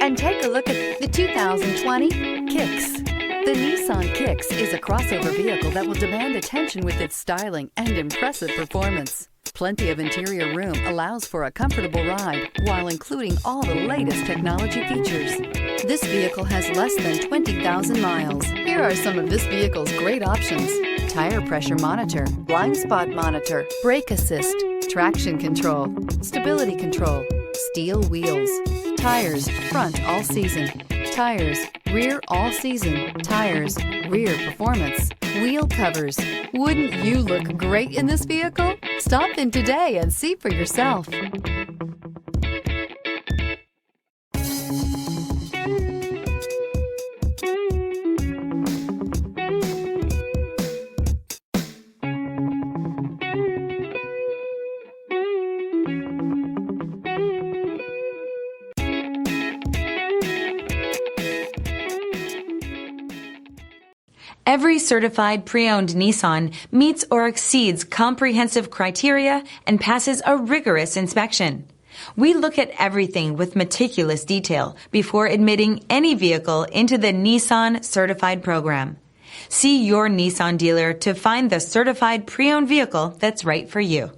and take a look at the 2020 Kicks. The Nissan Kicks is a crossover vehicle that will demand attention with its styling and impressive performance. Plenty of interior room allows for a comfortable ride while including all the latest technology features. This vehicle has less than 20,000 miles. Here are some of this vehicle's great options: tire pressure monitor, blind spot monitor, brake assist, traction control, stability control, steel wheels, tires front all season, tires rear all season, tires rear performance, wheel covers. Wouldn't you look great in this vehicle? Stop in today and see for yourself. Every certified pre-owned Nissan meets or exceeds comprehensive criteria and passes a rigorous inspection. We look at everything with meticulous detail before admitting any vehicle into the Nissan Certified program. See your Nissan dealer to find the certified pre-owned vehicle that's right for you.